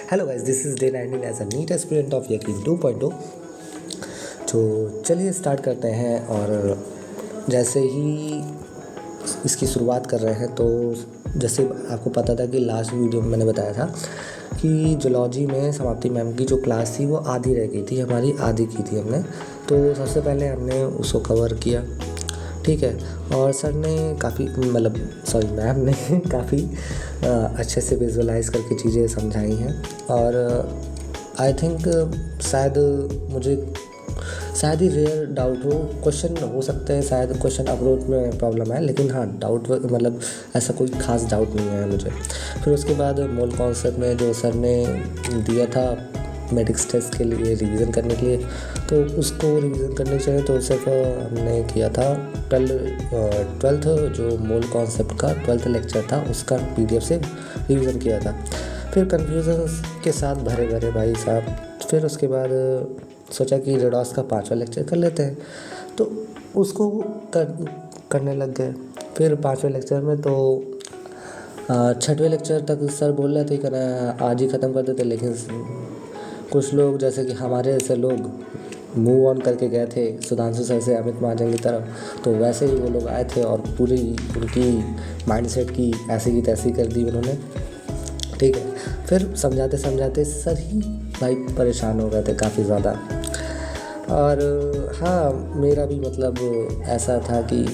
Hello guys, this is day 19 as a NEET aspirant of यकीन 2.0। तो चलिए start करते हैं। और जैसे ही इसकी शुरुआत कर रहे हैं तो जैसे आपको पता था कि लास्ट वीडियो में मैंने बताया था कि जूलॉजी में समाप्ति मैम की जो क्लास थी वो आधी रह गई थी, हमारी आधी की थी हमने। तो सबसे पहले हमने उसको कवर किया, ठीक है। और सर ने काफ़ी मैम ने काफ़ी अच्छे से विजुअलाइज करके चीज़ें समझाई हैं। और आई थिंक शायद ही रेयर डाउट हो, क्वेश्चन हो सकते हैं, शायद क्वेश्चन अप्रोच में प्रॉब्लम है, लेकिन हाँ डाउट ऐसा कोई खास डाउट नहीं है मुझे। फिर उसके बाद मोल कॉन्सेप्ट में जो सर ने दिया था मेडिक्स टेस्ट के लिए रिवीजन करने के लिए, तो उसको रिवीजन करने चाहिए। तो सिर्फ हमने किया था ट्वेल्थ जो मोल कॉन्सेप्ट का 12th लेक्चर था उसका PDF से रिवीजन किया था। फिर कन्फ्यूज़न के साथ भरे भाई साहब। फिर उसके बाद सोचा कि रेडॉस का 5वां लेक्चर कर लेते हैं, तो उसको करने लग गए। फिर 5वें लेक्चर में तो 6वें लेक्चर तक सर बोल रहे थे कि आज ही ख़त्म कर देते, लेकिन कुछ लोग जैसे कि हमारे जैसे लोग मूव ऑन करके गए थे सुधांशु सर से अमित महाजन की तरफ, तो वैसे ही वो लोग आए थे और पूरी उनकी माइंडसेट की ऐसी की तैसी कर दी उन्होंने, ठीक है। फिर समझाते सर ही भाई परेशान हो गए थे काफ़ी ज़्यादा। और हाँ, मेरा भी ऐसा था कि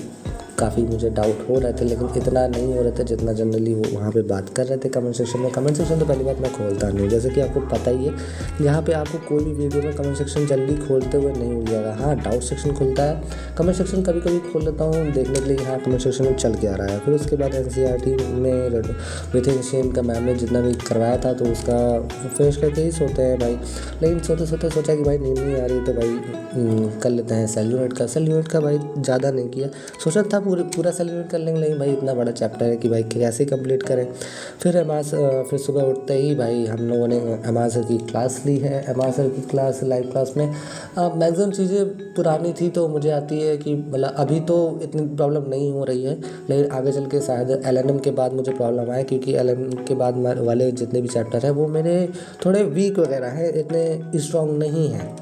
काफ़ी मुझे डाउट हो रहे थे, लेकिन इतना नहीं हो रहे थे जितना जनरली वो वहाँ पे बात कर रहे थे कमेंट सेक्शन में। कमेंट सेक्शन तो पहली बात मैं खोलता नहीं, जैसे कि आपको पता ही है, जहाँ पे आपको कोई भी वीडियो में कमेंट सेक्शन जल्दी खोलते हुए नहीं मिल जाएगा। हाँ, डाउट सेक्शन खुलता है, कमेंट सेक्शन कभी कभी खोल लेता हूँ देखने के लिए, हाँ कमेंट सेक्शन में चल क्या रहा है। फिर उसके बाद NCERT में विथिन शेम का मैम ने जितना भी करवाया था तो उसका फिनिश करके ही सोते हैं भाई। लेकिन सोते सोते सोचा कि भाई नींद नहीं आ रही तो भाई कर लेते हैं सेल यूनिट का भाई ज़्यादा नहीं किया, सोचा था पूरा सेल यूनिट कर लेंगे, लेकिन भाई इतना बड़ा चैप्टर है कि भाई कैसे कंप्लीट करें। फिर सुबह उठते ही भाई हम लोगों ने एमआर सर की क्लास ली है। एमआर सर की क्लास लाइव क्लास में मैक्सिमम चीज़ें पुरानी थी तो मुझे आती है कि अभी तो इतनी प्रॉब्लम नहीं हो रही है, लेकिन आगे चल के शायद LNM के बाद मुझे प्रॉब्लम आए, क्योंकि LNM के बाद वाले जितने भी चैप्टर हैं वो मेरे थोड़े वीक वगैरह हैं, इतने स्ट्रॉन्ग नहीं हैं,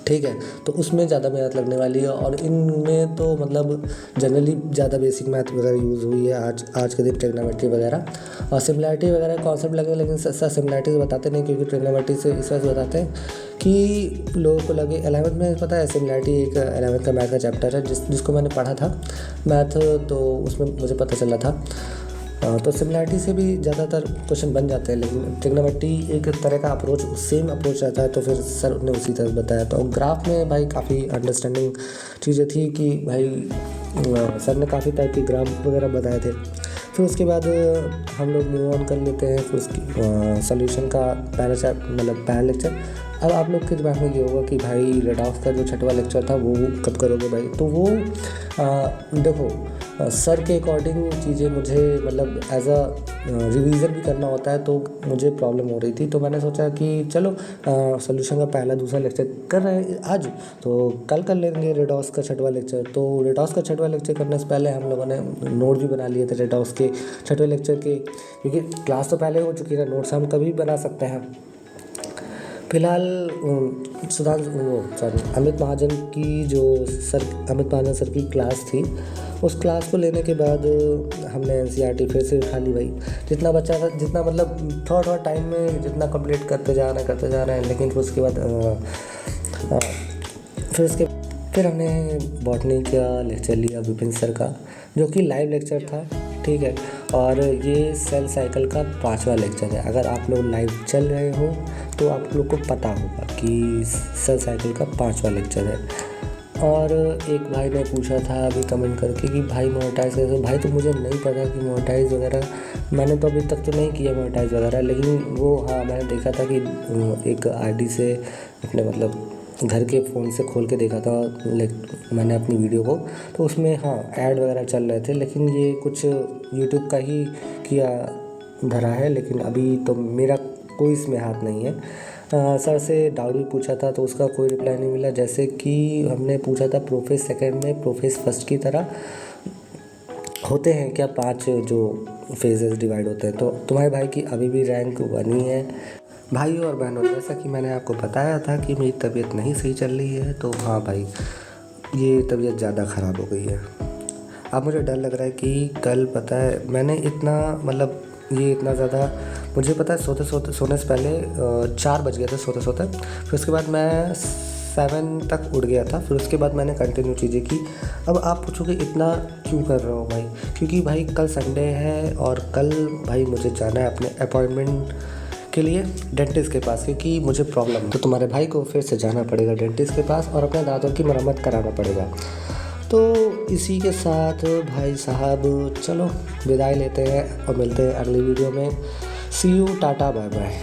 ठीक है। तो उसमें ज़्यादा मेहनत लगने वाली है। और इनमें तो जनरली ज़्यादा बेसिक मैथ वगैरह यूज़ हुई है आज के दिन, ट्रिग्नोमेट्री वगैरह और सिमिलैरिटी वगैरह कॉन्सेप्ट लगे, लेकिन सर सिमिलैरिटी से बताते नहीं, क्योंकि ट्रिग्नोमेट्री से इस वजह से बताते हैं कि लोगों को लगे 11th में पता है सिमिलैरिटी एक 11th का मैथ का चैप्टर है जिसको मैंने पढ़ा था मैथ, तो उसमें मुझे पता चला था। तो सिमिलैरिटी से भी ज़्यादातर क्वेश्चन बन जाते हैं, लेकिन ट्रिग्नोमेट्री एक तरह का सेम अप्रोच रहता है, तो फिर सर ने उसी तरह बताया। तो ग्राफ में भाई काफ़ी अंडरस्टैंडिंग चीज़ें थी कि भाई सर ने काफ़ी टाइप के ग्राफ वगैरह बताए थे। फिर उसके बाद हम लोग मूव ऑन कर लेते हैं। फिर उसकी सोल्यूशन का पहला लेक्चर। अब आप लोग के दिमाग में ये होगा कि भाई रेडॉस का जो 6वां लेक्चर था वो कब करोगे भाई, तो वो देखो सर के अकॉर्डिंग चीज़ें मुझे एज अ रिवीजन भी करना होता है, तो मुझे प्रॉब्लम हो रही थी, तो मैंने सोचा कि चलो सोल्यूशन का पहला दूसरा लेक्चर कर रहे हैं आज, तो कल कर लेंगे रेडॉस का 6वां लेक्चर। तो रेडॉस का 6वां लेक्चर करने से पहले हम लोगों ने नोट भी बना लिए थे रेडॉस के 6वें लेक्चर के, क्योंकि क्लास तो पहले हो चुकी है, नोट्स हम कभी बना सकते हैं। फिलहाल अमित महाजन सर की क्लास थी, उस क्लास को लेने के बाद हमने NCERT फिर से उठा ली भाई। जितना बच्चा था, जितना थोड़ा टाइम में जितना कंप्लीट करते जा रहे हैं, लेकिन फिर उसके बाद फिर हमने बॉटनी का लेक्चर लिया विपिन सर का, जो कि लाइव लेक्चर था, ठीक है। और ये सेल साइकिल का 5वां लेक्चर है। अगर आप लोग लाइव चल रहे हो तो आप लोग को पता होगा कि सेल साइकिल का 5वां लेक्चर है। और एक भाई ने पूछा था अभी कमेंट करके कि भाई मोनेटाइज कैसे, भाई तो मुझे नहीं पता कि मोनेटाइज वगैरह, मैंने तो अभी तक तो नहीं किया मोनेटाइज वगैरह, लेकिन वो हाँ मैंने देखा था कि एक ID से अपने घर के फ़ोन से खोल के देखा था मैंने अपनी वीडियो को, तो उसमें हाँ ऐड वगैरह चल रहे थे, लेकिन ये कुछ यूट्यूब का ही किया धरा है, लेकिन अभी तो मेरा कोई इसमें हाथ नहीं है। सर से डाउट भी पूछा था तो उसका कोई रिप्लाई नहीं मिला, जैसे कि हमने पूछा था प्रोफेस सेकंड में प्रोफेस फर्स्ट की तरह होते हैं क्या 5 जो फेजेस डिवाइड होते हैं, तो तुम्हारे भाई की अभी भी रैंक 1 ही है। भाई और बहनों, जैसा कि मैंने आपको बताया था कि मेरी तबीयत नहीं सही चल रही है, तो हाँ भाई, ये तबीयत ज़्यादा ख़राब हो गई है। अब मुझे डर लग रहा है कि कल, पता है, मैंने इतना मतलब ये इतना ज़्यादा, मुझे पता है सोने से पहले 4 बज गए थे सोते फिर उसके बाद मैं 7 तक उठ गया था। फिर उसके बाद मैंने कंटिन्यू चीज़ें की। अब आप पूछोगे इतना क्यों कर रहा हो भाई? क्योंकि भाई कल संडे है और कल भाई मुझे जाना है अपने अपॉइंटमेंट के लिए डेंटिस्ट के पास, क्योंकि मुझे प्रॉब्लम है। तो तुम्हारे भाई को फिर से जाना पड़ेगा डेंटिस्ट के पास और अपने दांतों की मरम्मत कराना पड़ेगा। तो इसी के साथ भाई साहब, चलो विदाई लेते हैं और मिलते हैं अगली वीडियो में। सी यू, टाटा, बाय बाय।